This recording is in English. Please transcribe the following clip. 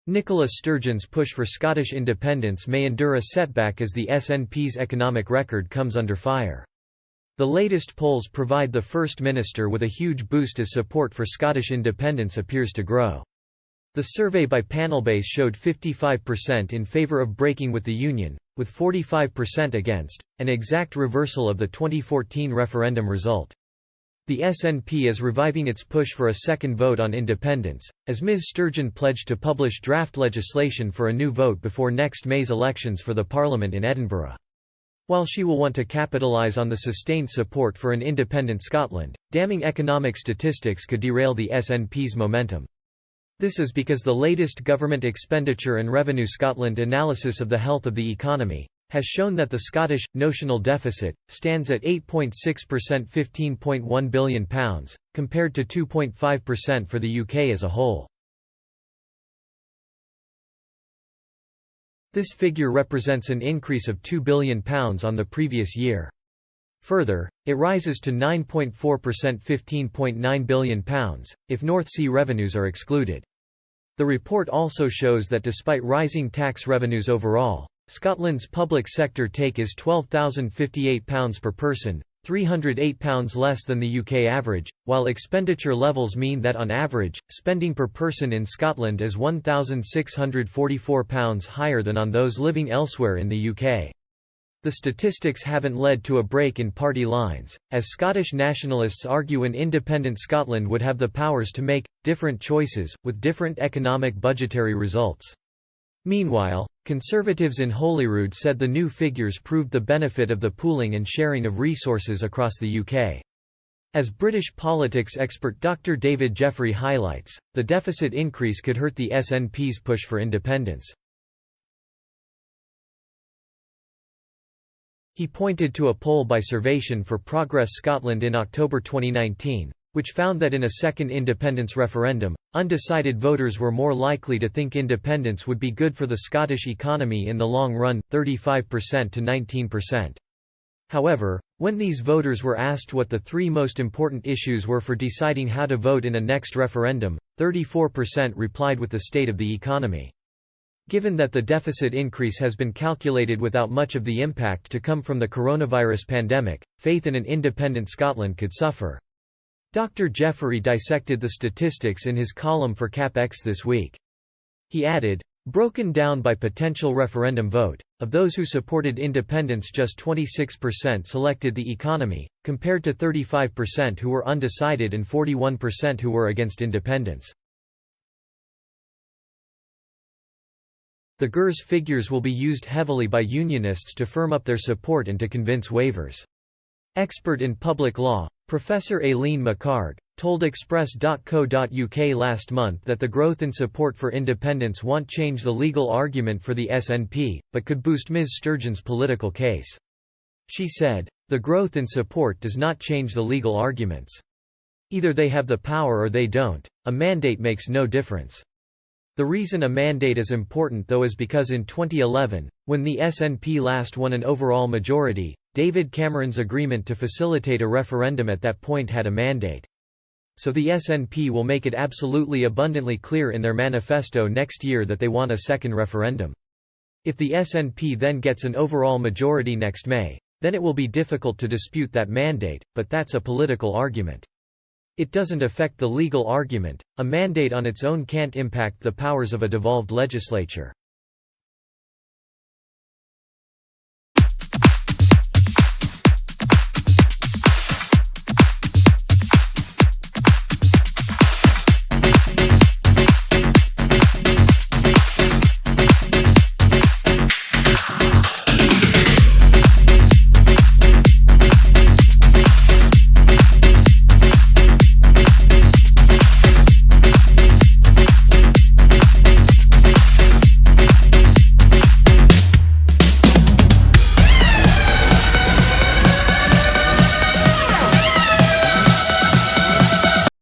Nicola Sturgeon's push for Scottish independence may endure a setback as the SNP's economic record comes under fire. The latest polls provide the First Minister with a huge boost as support for Scottish independence appears to grow. The survey by Panelbase showed 55% in favour of breaking with the Union, with 45% against, an exact reversal of the 2014 referendum result. The SNP is reviving its push for a second vote on independence, as Ms Sturgeon pledged to publish draft legislation for a new vote before next May's elections for the Parliament in Edinburgh. While she will want to capitalise on the sustained support for an independent Scotland, damning economic statistics could derail the SNP's momentum. This is because the latest Government Expenditure and Revenue Scotland analysis of the health of the economy has shown that the Scottish notional deficit stands at 8.6%, £15.1 billion, compared to 2.5% for the UK as a whole. This figure represents an increase of £2 billion on the previous year. Further, it rises to 9.4%, £15.9 billion, if North Sea revenues are excluded. The report also shows that despite rising tax revenues overall, Scotland's public sector take is £12,058 per person, £308 less than the UK average, while expenditure levels mean that on average, spending per person in Scotland is £1,644 higher than on those living elsewhere in the UK. The statistics haven't led to a break in party lines, as Scottish nationalists argue an independent Scotland would have the powers to make different choices, with different economic budgetary results. Meanwhile, Conservatives in Holyrood said the new figures proved the benefit of the pooling and sharing of resources across the UK. As British politics expert Dr. David Jeffrey highlights, the deficit increase could hurt the SNP's push for independence. He pointed to a poll by Survation for Progress Scotland in October 2019, which found that in a second independence referendum, undecided voters were more likely to think independence would be good for the Scottish economy in the long run, 35% to 19%. However, when these voters were asked what the three most important issues were for deciding how to vote in a next referendum, 34% replied with the state of the economy. Given that the deficit increase has been calculated without much of the impact to come from the coronavirus pandemic, faith in an independent Scotland could suffer. Dr. Jeffrey dissected the statistics in his column for CapX this week. He added, broken down by potential referendum vote, of those who supported independence just 26% selected the economy, compared to 35% who were undecided and 41% who were against independence. The GERS figures will be used heavily by unionists to firm up their support and to convince waivers. Expert in public law, Professor Aileen McCarg, told Express.co.uk last month that the growth in support for independence won't change the legal argument for the SNP, but could boost Ms Sturgeon's political case. She said, "The growth in support does not change the legal arguments. Either they have the power or they don't. A mandate makes no difference." The reason a mandate is important though is because in 2011, when the SNP last won an overall majority, David Cameron's agreement to facilitate a referendum at that point had a mandate. So the SNP will make it absolutely abundantly clear in their manifesto next year that they want a second referendum. If the SNP then gets an overall majority next May, then it will be difficult to dispute that mandate, but that's a political argument. It doesn't affect the legal argument. A mandate on its own can't impact the powers of a devolved legislature.